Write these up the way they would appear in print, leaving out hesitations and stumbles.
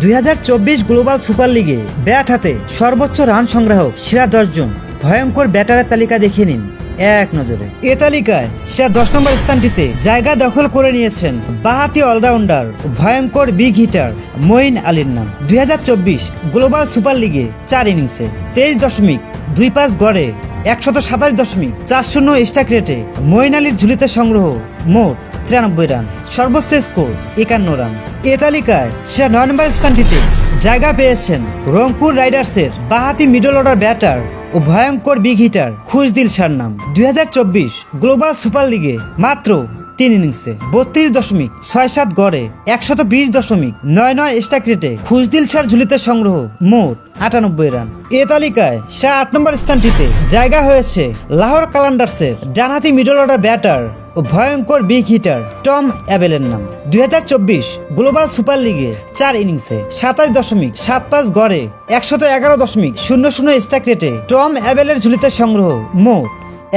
2024 global super লিগে bat হাতে সর্বোচ্চ রান সংগ্রাহক সেরা 10 জন ভয়ঙ্কর ব্যাটারের তালিকা দেখে নিন এক নজরে। এ তালিকায় সেরা 10 নম্বর স্থানটিতে জায়গা দখল করে নিয়েছেন বাঁহাতি অলরাউন্ডার ভয়ঙ্কর বিগ হিটার মঈন আলীর নাম। 2024 গ্লোবাল সুপার লিগে 4 ইনিংসে 23.25 গড়ে 127.40 স্ট্রাইক রেটে মঈন আলীর ঝুলিতে সংগ্রহ মোট 93 রান, সর্বোচ্চ স্কোর 51 রান। এ তালিকায় সেরা 9 নম্বর স্থানটিতে জায়গা পেয়েছেন রংপুর রাইডার্সের বাঁহাতি মিডল অর্ডার ব্যাটার ও ভয়ঙ্কর বিগ হিটার খুশদিল শাহর নাম। 2024 গ্লোবাল সুপার লিগে মাত্র 3 ইনিংসে 32.67 গড়ে 120.99 স্ট্রাইক রেটে খুশদিল শাহর ঝুলিতে সংগ্রহ মোট 98 রান। এ তালিকায় সেরা 8 নম্বর স্থানটিতে জায়গা হয়েছে লাহোর কালান্ডার্সের ডানহাতি মিডল অর্ডার ব্যাটার ও ভয়ঙ্কর বিগ হিটার টম অ্যাবেলের নাম। 2024 গ্লোবাল সুপার লিগে 4 ইনিংসে 27.75 গড়ে 111.00 স্ট্রাইক রেটে টম অ্যাবেলের ঝুলিতে সংগ্রহ মোট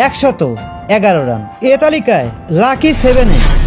111 রান। এ তালিকায় লাকি 7-এ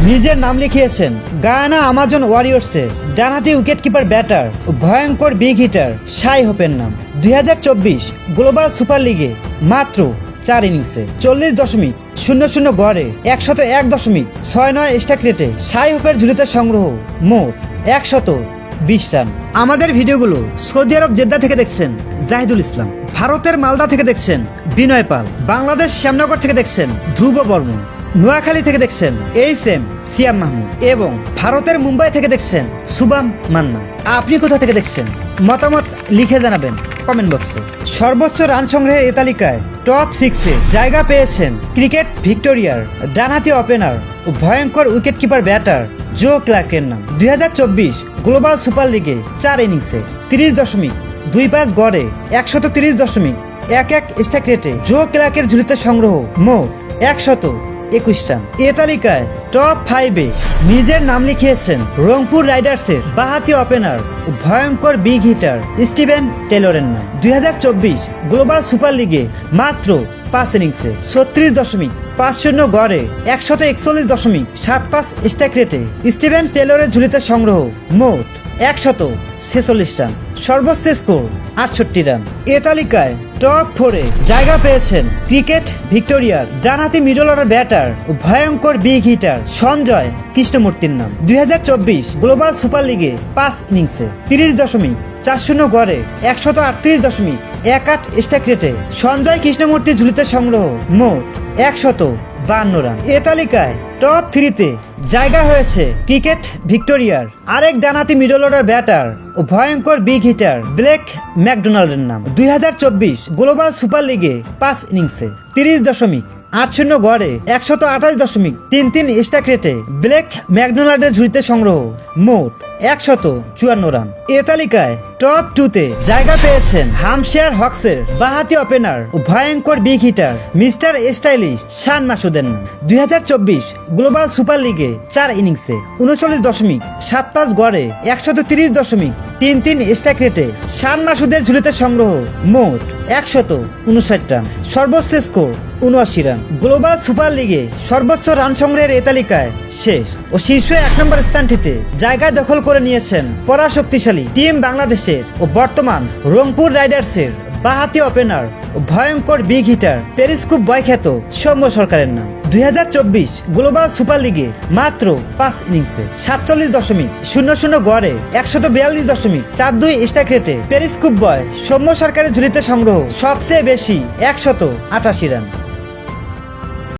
নিজের নাম লিখিয়েছেন গায়ানা আমাজন ওয়ারিয়র্সের ডানহাতি উইকেটকিপার ব্যাটার ও ভয়ঙ্কর বিগ হিটার শাই হোপের নাম। 2024 গ্লোবাল সুপার লিগে মাত্র 4 ইনিংসে 40.00 গড়ে 101.69 স্ট্রাইক রেটে শাই হোপের ঝুলিতে সংগ্রহ মোট 120 রান। আমাদের ভিডিওগুলো সৌদি আরব জেদ্দা থেকে দেখছেন জাহিদুল ইসলাম, ভারতের মালদা থেকে দেখছেন বিনয় পাল, বাংলাদেশ শ্যামনগর থেকে দেখছেন ধ্রুব বর্মন, নোয়াখালী থেকে দেখছেন এইচ.এম. সিয়াম মাহমুদ এবং ভারতের মুম্বাই থেকে দেখছেন সুবাম মান্না। আপনি কোথা থেকে দেখছেন মতামত লিখে জানাবেন কমেন্ট বক্সে। সর্বোচ্চ রান সংগ্রহের এ তালিকায় টপ 6-এ জায়গা পেয়েছেন ক্রিকেট ভিক্টোরিয়ার ডানহাতি ওপেনার ও ভয়ঙ্কর উইকেটকিপার ব্যাটার জো ক্লার্কের নাম। 2024 গ্লোবাল সুপার লিগে 4 ইনিংসে 30.25 গড়ে 130.11 স্ট্রাইক রেটে জো ক্লার্কের ঝুলিতে সংগ্রহ মোট 121 রান। এ তালিকায় টপ 5-এ নিজের নাম লিখিয়েছেন রংপুর রাইডার্সের বাঁহাতি ওপেনার ও ভয়ঙ্কর বিগ হিটার স্টিভেন টেলরের নাম। 2024 গ্লোবাল সুপার লিগে মাত্র 5 ইনিংসে 36.50 গড়ে 141.75 স্ট্রাইক রেটে স্টিভেন টেলরের ঝুলিতে সংগ্রহ মোট 146 রান, সর্বোচ্চ স্কোর 68 রান। এ তালিকায় টপ 4-এ জায়গা পেয়েছেন ক্রিকেট ভিক্টোরিয়ার ডানহাতি মিডল অর্ডার ব্যাটার ও ভয়ঙ্কর বিগ হিটার সঞ্জয় কৃষ্ণমূর্তির নাম। 2024 গ্লোবাল সুপার লিগে 5 ইনিংসে 30.40 গড়ে 138.18 স্ট্রাইক রেটে সঞ্জয় কৃষ্ণমূর্তির ঝুলিতে সংগ্রহ মোট 152 রান। এ তালিকায় টপ 3-তে জায়গা হয়েছে ক্রিকেট ভিক্টোরিয়ার আরেক ডানহাতি মিডল অর্ডার ব্যাটার ও ভয়ঙ্কর বিগ হিটার ব্লেক ম্যাকডোনাল্ডের নাম। 2024 গ্লোবাল সুপার লিগে 5 ইনিংসে 30.80 গড়ে 128.33 স্ট্রাইক রেটে ব্লেক ম্যাকডোনাল্ডের ঝুলিতে সংগ্রহ মোট 154 রান। এ তালিকায় টপ 2-তে জায়গা পেয়েছেন হামশায়ার হকসের বাঁহাতি ওপেনার ও ভয়ঙ্কর বিগ হিটার মিস্টার স্টাইলিশ শান মাসুদের নাম। 2024 গ্লোবাল সুপার লিগে 4 ইনিংসে 39.75 গড়ে 130.33 স্ট্রাইক রেটে শান মাসুদের ঝুলিতে সংগ্রহ মোট 159 রান, সর্বোচ্চ স্কোর 79 রান। গ্লোবাল সুপার লিগে সর্বোচ্চ রান সংগ্রহের এ তালিকায় শেষ ও শীর্ষ 1 নম্বর স্থানটিতে জায়গা দখল করে নিয়েছেন পরাশক্তিশালী টিম বাংলাদেশের ও বর্তমান রংপুর রাইডার্সের বাঁহাতি ওপেনার ও ভয়ঙ্কর বিগ হিটার পেরিস্কোপ বয় খ্যাত সৌম্য সরকারের নাম। 2024 গ্লোবাল সুপার লিগে মাত্র 5 ইনিংসে 47.00 গড়ে 142.42 স্ট্রাইক রেটে পেরিস্কোপ বয় সৌম্য সরকারের ঝুলিতে সংগ্রহ সবচেয়ে বেশি 188 রান।